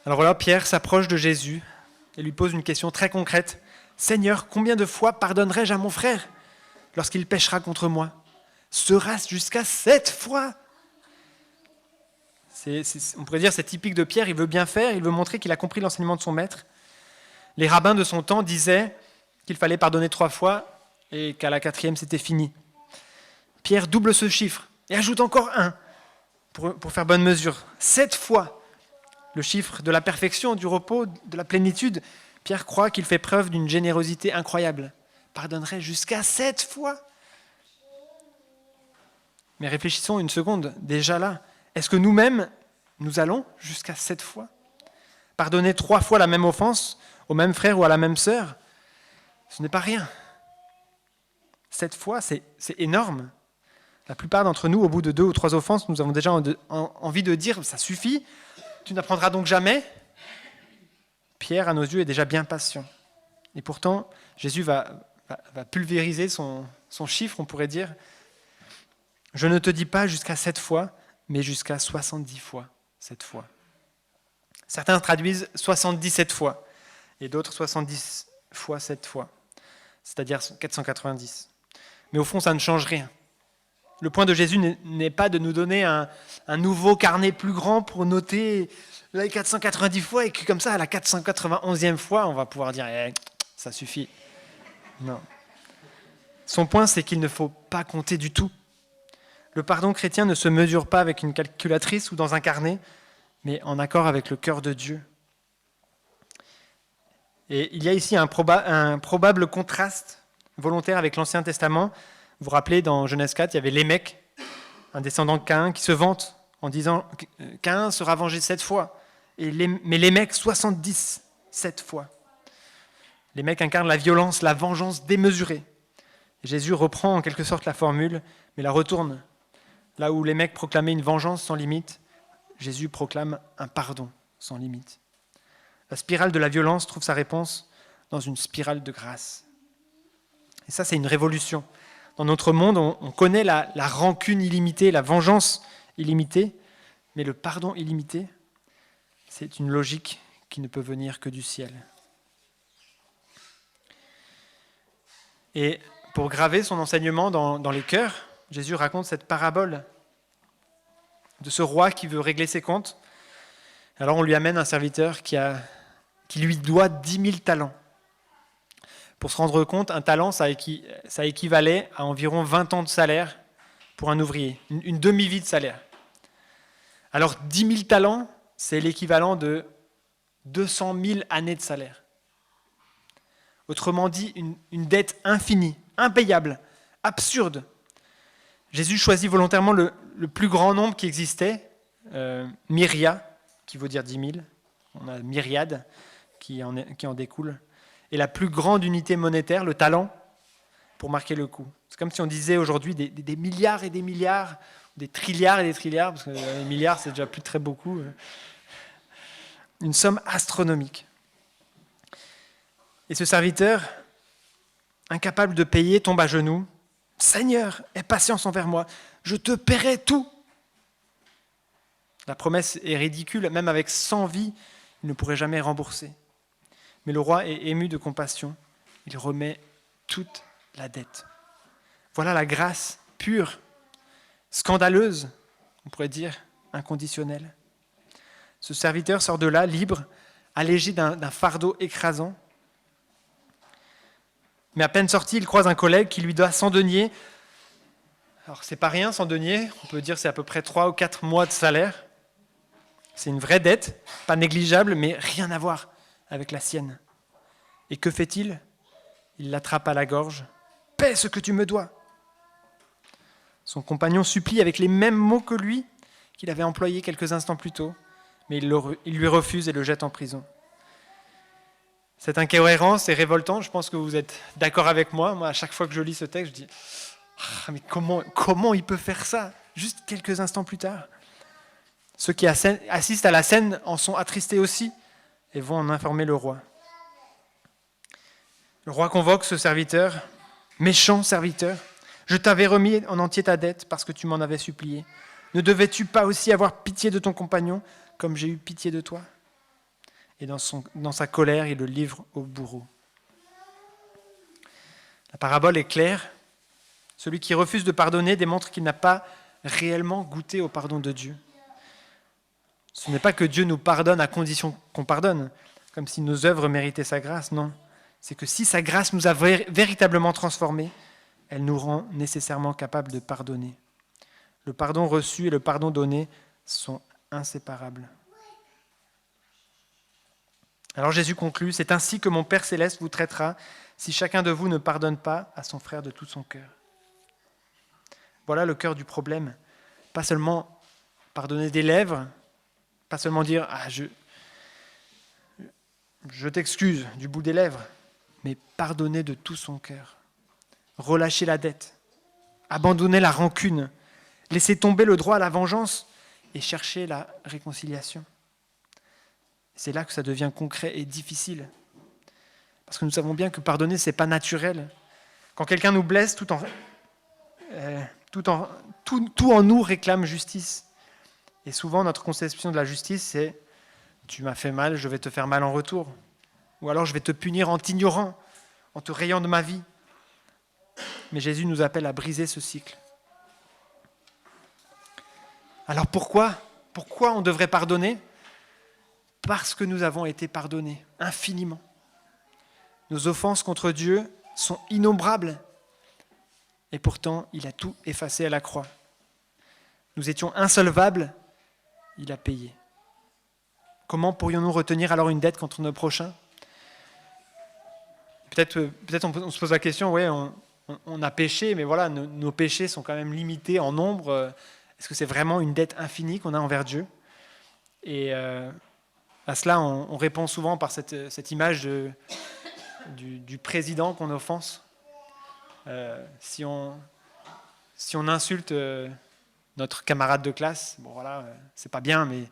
Alors voilà, Pierre s'approche de Jésus et lui pose une question très concrète. « Seigneur, combien de fois pardonnerai-je à mon frère lorsqu'il péchera contre moi ? Sera-ce jusqu'à 7 fois ?» On pourrait dire c'est typique de Pierre, il veut bien faire, il veut montrer qu'il a compris l'enseignement de son maître. Les rabbins de son temps disaient qu'il fallait pardonner 3 fois et qu'à la 4e c'était fini. Pierre double ce chiffre et ajoute encore un pour faire bonne mesure. 7 fois, le chiffre de la perfection, du repos, de la plénitude. Pierre croit qu'il fait preuve d'une générosité incroyable. Pardonnerait jusqu'à 7 fois. Mais réfléchissons une seconde, déjà là. Est-ce que nous-mêmes, nous allons jusqu'à 7 fois ? Pardonner 3 fois la même offense au même frère ou à la même sœur, ce n'est pas rien. 7 fois, c'est énorme. La plupart d'entre nous, au bout de 2 ou 3 offenses, nous avons déjà envie de dire « ça suffit, tu n'apprendras donc jamais ». Pierre, à nos yeux, est déjà bien patient. Et pourtant, Jésus va pulvériser son chiffre, on pourrait dire. « Je ne te dis pas jusqu'à 7 fois, mais jusqu'à 70 fois 7 fois. » Certains traduisent 77 fois, et d'autres 70 fois 7 fois, c'est-à-dire 490. Mais au fond, ça ne change rien. Le point de Jésus n'est pas de nous donner un nouveau carnet plus grand pour noter les 490 fois, et que comme ça, à la 491e fois, on va pouvoir dire « ça suffit ». Non. Son point, c'est qu'il ne faut pas compter du tout. Le pardon chrétien ne se mesure pas avec une calculatrice ou dans un carnet, mais en accord avec le cœur de Dieu. Et il y a ici un probable contraste volontaire avec l'Ancien Testament. Vous vous rappelez, dans Genèse 4, il y avait Lémec, un descendant de Caïn, qui se vante en disant « Caïn sera vengé 7 fois, mais Lémec 77 fois. » Lémec incarne la violence, la vengeance démesurée. Et Jésus reprend en quelque sorte la formule, mais la retourne. Là où Lémec proclamait une vengeance sans limite, Jésus proclame un pardon sans limite. La spirale de la violence trouve sa réponse dans une spirale de grâce. Et ça, c'est une révolution. Dans notre monde, on connaît la rancune illimitée, la vengeance illimitée, mais le pardon illimité, c'est une logique qui ne peut venir que du ciel. Et pour graver son enseignement dans les cœurs, Jésus raconte cette parabole de ce roi qui veut régler ses comptes. Alors on lui amène un serviteur qui lui doit 10 000 talents. Pour se rendre compte, un talent, ça équivalait à environ 20 ans de salaire pour un ouvrier, une demi-vie de salaire. Alors 10 000 talents, c'est l'équivalent de 200 000 années de salaire. Autrement dit, une dette infinie, impayable, absurde. Jésus choisit volontairement le plus grand nombre qui existait, myria, qui veut dire 10 000. On a myriade qui en découle. Et la plus grande unité monétaire, le talent, pour marquer le coup. C'est comme si on disait aujourd'hui des milliards et des milliards, des trilliards et des trilliards, parce que les milliards, c'est déjà plus très beaucoup. Une somme astronomique. Et ce serviteur, incapable de payer, tombe à genoux. « Seigneur, aie patience envers moi, je te paierai tout !» La promesse est ridicule, même avec 100 vies, il ne pourrait jamais rembourser. Mais le roi est ému de compassion, il remet toute la dette. Voilà la grâce pure, scandaleuse on pourrait dire inconditionnel. Ce serviteur sort de là, libre, allégé d'un fardeau écrasant. Mais à peine sorti, il croise un collègue qui lui doit 100 deniers. Alors, c'est pas rien, 100 deniers. On peut dire que c'est à peu près 3 ou 4 mois de salaire. C'est une vraie dette, pas négligeable, mais rien à voir avec la sienne. Et que fait-il ? Il l'attrape à la gorge. « Paie ce que tu me dois !» Son compagnon supplie avec les mêmes mots que lui, qu'il avait employés quelques instants plus tôt, mais il lui refuse et le jette en prison. Cette incohérence est révoltante, je pense que vous êtes d'accord avec moi. Moi, à chaque fois que je lis ce texte, je dis « Mais comment il peut faire ça ?» Juste quelques instants plus tard. Ceux qui assistent à la scène en sont attristés aussi et vont en informer le roi. Le roi convoque ce serviteur, méchant serviteur. « Je t'avais remis en entier ta dette parce que tu m'en avais supplié. Ne devais-tu pas aussi avoir pitié de ton compagnon comme j'ai eu pitié de toi ?» Et dans sa colère, il le livre au bourreau. La parabole est claire. Celui qui refuse de pardonner démontre qu'il n'a pas réellement goûté au pardon de Dieu. Ce n'est pas que Dieu nous pardonne à condition qu'on pardonne, comme si nos œuvres méritaient sa grâce, non. C'est que si sa grâce nous a véritablement transformés, elle nous rend nécessairement capables de pardonner. Le pardon reçu et le pardon donné sont inséparables. Alors Jésus conclut, « C'est ainsi que mon Père céleste vous traitera si chacun de vous ne pardonne pas à son frère de tout son cœur. » Voilà le cœur du problème. Pas seulement pardonner des lèvres, pas seulement dire « Ah, je t'excuse » du bout des lèvres, mais pardonner de tout son cœur. Relâcher la dette, abandonner la rancune, laisser tomber le droit à la vengeance et chercher la réconciliation. C'est là que ça devient concret et difficile. Parce que nous savons bien que pardonner, ce n'est pas naturel. Quand quelqu'un nous blesse, tout en nous réclame justice. Et souvent, notre conception de la justice, c'est « tu m'as fait mal, je vais te faire mal en retour ». Ou alors « je vais te punir en t'ignorant, en te rayant de ma vie ». Mais Jésus nous appelle à briser ce cycle. Alors pourquoi on devrait pardonner ? Parce que nous avons été pardonnés infiniment. Nos offenses contre Dieu sont innombrables et pourtant il a tout effacé à la croix. Nous étions insolvables, il a payé. Comment pourrions-nous retenir alors une dette contre nos prochains ? Peut-être on se pose la question, ouais, on a péché, mais voilà, nos péchés sont quand même limités en nombre. Est-ce que c'est vraiment une dette infinie qu'on a envers Dieu ? Et à cela, on répond souvent par cette image du président qu'on offense. Si on insulte notre camarade de classe, bon voilà, c'est pas bien, mais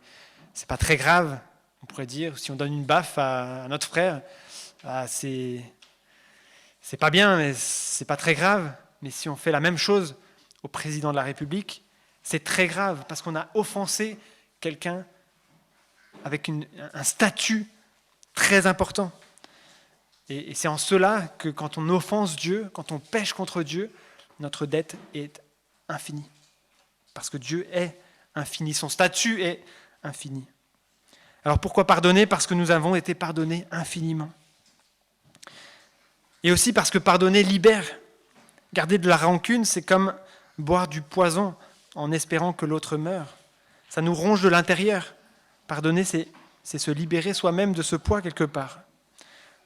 c'est pas très grave, on pourrait dire. Si on donne une baffe à notre frère, c'est pas bien, mais c'est pas très grave. Mais si on fait la même chose au président de la République, c'est très grave, parce qu'on a offensé quelqu'un avec un statut très important. Et c'est en cela que quand on offense Dieu, quand on pêche contre Dieu, notre dette est infinie. Parce que Dieu est infini, son statut est infini. Alors pourquoi pardonner ? Parce que nous avons été pardonnés infiniment. Et aussi parce que pardonner libère. Garder de la rancune, c'est comme boire du poison en espérant que l'autre meure. Ça nous ronge de l'intérieur. Pardonner, c'est se libérer soi-même de ce poids quelque part.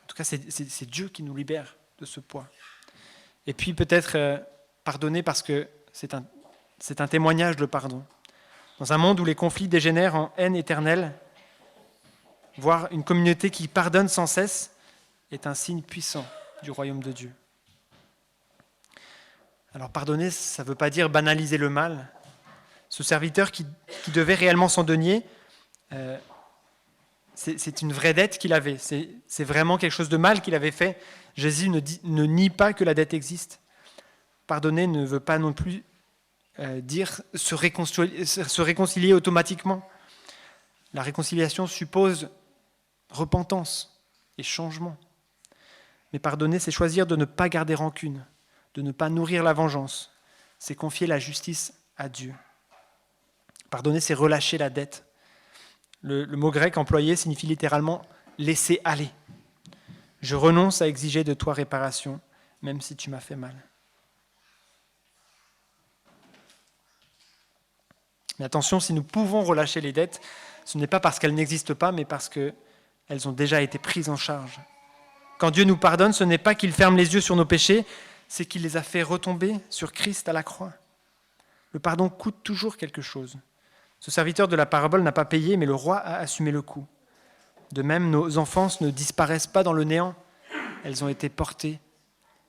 En tout cas, c'est Dieu qui nous libère de ce poids. Et puis peut-être pardonner parce que c'est un témoignage de pardon. Dans un monde où les conflits dégénèrent en haine éternelle, voir une communauté qui pardonne sans cesse est un signe puissant du royaume de Dieu. Alors pardonner, ça ne veut pas dire banaliser le mal. Ce serviteur qui devait réellement son denier, c'est une vraie dette qu'il avait. C'est vraiment quelque chose de mal qu'il avait fait. Jésus ne nie pas que la dette existe. Pardonner ne veut pas non plus dire se réconcilier automatiquement. La réconciliation suppose repentance et changement. Mais pardonner, c'est choisir de ne pas garder rancune, de ne pas nourrir la vengeance. C'est confier la justice à Dieu. Pardonner, c'est relâcher la dette. Le mot grec employé signifie littéralement « laisser aller ». Je renonce à exiger de toi réparation, même si tu m'as fait mal. Mais attention, si nous pouvons relâcher les dettes, ce n'est pas parce qu'elles n'existent pas, mais parce qu'elles ont déjà été prises en charge. Quand Dieu nous pardonne, ce n'est pas qu'il ferme les yeux sur nos péchés, c'est qu'il les a fait retomber sur Christ à la croix. Le pardon coûte toujours quelque chose. Ce serviteur de la parabole n'a pas payé, mais le roi a assumé le coût. De même, nos enfances ne disparaissent pas dans le néant. Elles ont été portées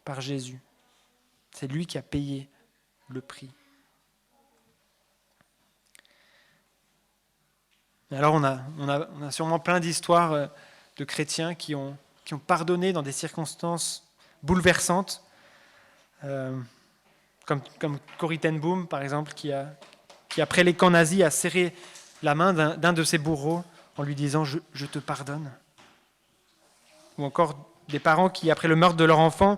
par Jésus. C'est lui qui a payé le prix. Et alors on a sûrement plein d'histoires de chrétiens qui ont pardonné dans des circonstances bouleversantes, comme Corrie ten Boom, par exemple, qui après les camps nazis, a serré la main d'un de ses bourreaux en lui disant « Je te pardonne ». Ou encore des parents qui, après le meurtre de leur enfant,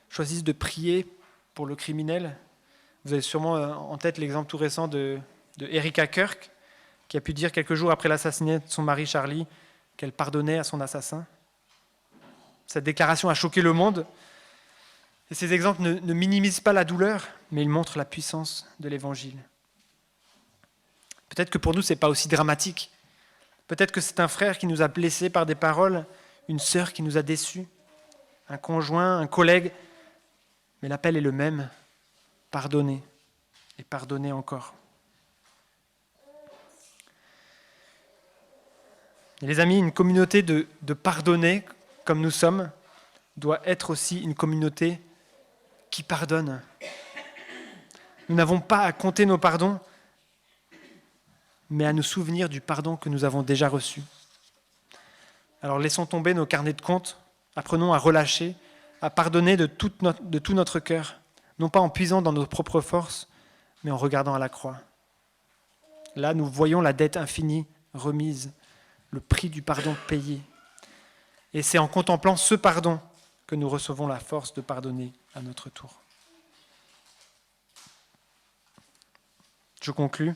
choisissent de prier pour le criminel. Vous avez sûrement en tête l'exemple tout récent de Erika Kirk, qui a pu dire quelques jours après l'assassinat de son mari Charlie qu'elle pardonnait à son assassin. Cette déclaration a choqué le monde. Et ces exemples ne minimisent pas la douleur, mais ils montrent la puissance de l'Évangile. Peut-être que pour nous, ce n'est pas aussi dramatique. Peut-être que c'est un frère qui nous a blessés par des paroles, une sœur qui nous a déçus, un conjoint, un collègue. Mais l'appel est le même, pardonner et pardonner encore. Et les amis, une communauté de pardonnés, comme nous sommes, doit être aussi une communauté qui pardonne. Nous n'avons pas à compter nos pardons, mais à nous souvenir du pardon que nous avons déjà reçu. Alors laissons tomber nos carnets de comptes, apprenons à relâcher, à pardonner de tout notre cœur, non pas en puisant dans nos propres forces, mais en regardant à la croix. Là, nous voyons la dette infinie remise, le prix du pardon payé. Et c'est en contemplant ce pardon que nous recevons la force de pardonner à notre tour. Je conclus.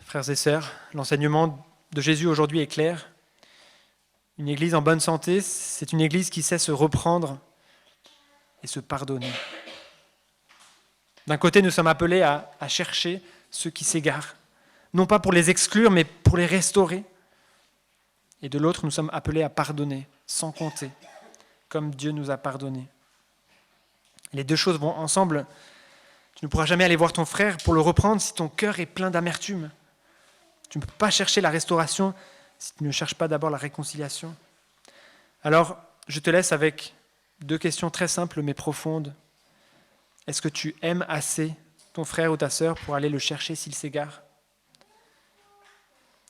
Frères et sœurs, l'enseignement de Jésus aujourd'hui est clair. Une église en bonne santé, c'est une église qui sait se reprendre et se pardonner. D'un côté, nous sommes appelés à chercher ceux qui s'égarent, non pas pour les exclure, mais pour les restaurer. Et de l'autre, nous sommes appelés à pardonner, sans compter, comme Dieu nous a pardonné. Les deux choses vont ensemble. Tu ne pourras jamais aller voir ton frère pour le reprendre si ton cœur est plein d'amertume. Tu ne peux pas chercher la restauration si tu ne cherches pas d'abord la réconciliation. Alors, je te laisse avec deux questions très simples mais profondes. Est-ce que tu aimes assez ton frère ou ta sœur pour aller le chercher s'il s'égare ?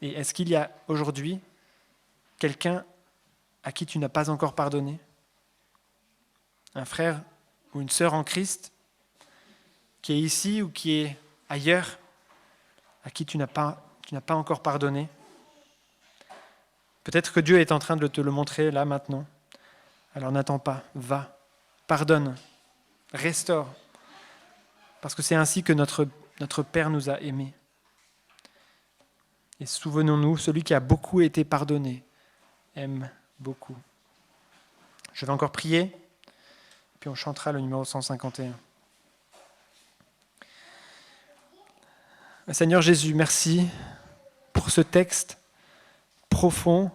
Et est-ce qu'il y a aujourd'hui quelqu'un à qui tu n'as pas encore pardonné ? Un frère ou une sœur en Christ qui est ici ou qui est ailleurs, à qui tu n'as pas encore pardonné. Peut-être que Dieu est en train de te le montrer là, maintenant. Alors n'attends pas, va, pardonne, restaure. Parce que c'est ainsi que notre Père nous a aimés. Et souvenons-nous, celui qui a beaucoup été pardonné aime beaucoup. Je vais encore prier, puis on chantera le numéro 151. Seigneur Jésus, merci pour ce texte profond,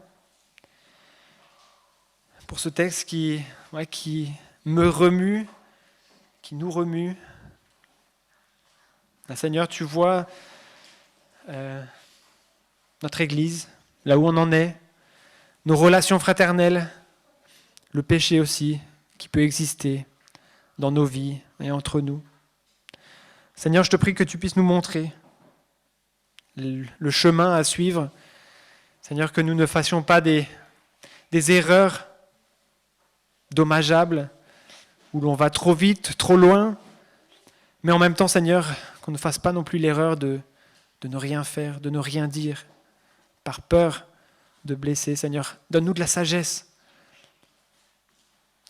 pour ce texte qui me remue, qui nous remue. Seigneur, tu vois notre Église, là où on en est, nos relations fraternelles, le péché aussi qui peut exister dans nos vies et entre nous. Seigneur, je te prie que tu puisses nous montrer le chemin à suivre. Seigneur, que nous ne fassions pas des erreurs dommageables, où l'on va trop vite, trop loin, mais en même temps, Seigneur, qu'on ne fasse pas non plus l'erreur de ne rien faire, de ne rien dire, par peur de blesser. Seigneur, donne-nous de la sagesse,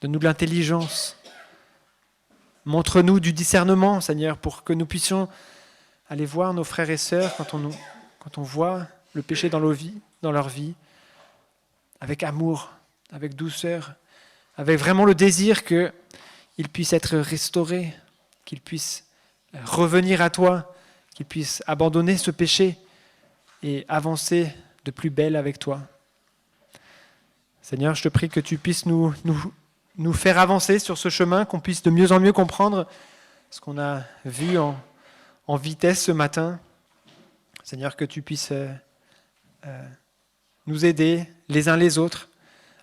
donne-nous de l'intelligence, montre-nous du discernement, Seigneur, pour que nous puissions aller voir nos frères et sœurs quand on voit le péché dans leur vie, avec amour, avec douceur, avec vraiment le désir qu'ils puissent être restaurés, qu'ils puissent revenir à toi, qu'ils puissent abandonner ce péché et avancer de plus belle avec toi. Seigneur, je te prie que tu puisses nous faire avancer sur ce chemin, qu'on puisse de mieux en mieux comprendre ce qu'on a vu en vitesse ce matin. Seigneur, que tu puisses nous aider les uns les autres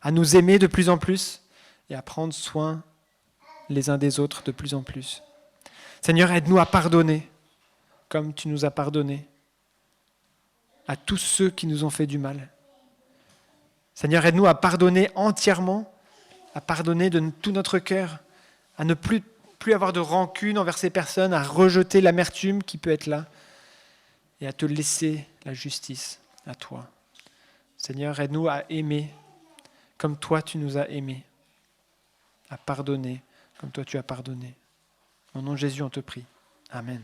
à nous aimer de plus en plus et à prendre soin les uns des autres de plus en plus. Seigneur, aide-nous à pardonner comme tu nous as pardonné à tous ceux qui nous ont fait du mal. Seigneur, aide-nous à pardonner entièrement, à pardonner de tout notre cœur, à ne plus avoir de rancune envers ces personnes, à rejeter l'amertume qui peut être là et à te laisser la justice à toi. Seigneur, aide-nous à aimer comme toi tu nous as aimés, à pardonner comme toi tu as pardonné. Au nom de Jésus, on te prie. Amen.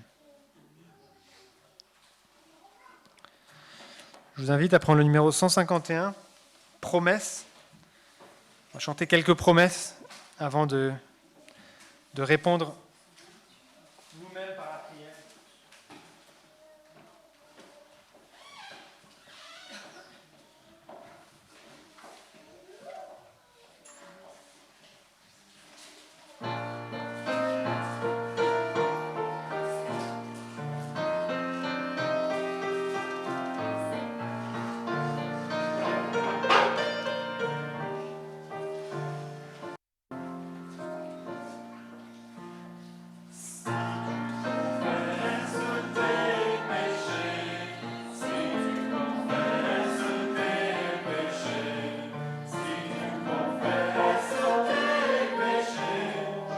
Je vous invite à prendre le numéro 151, promesses. On va chanter quelques promesses avant de répondre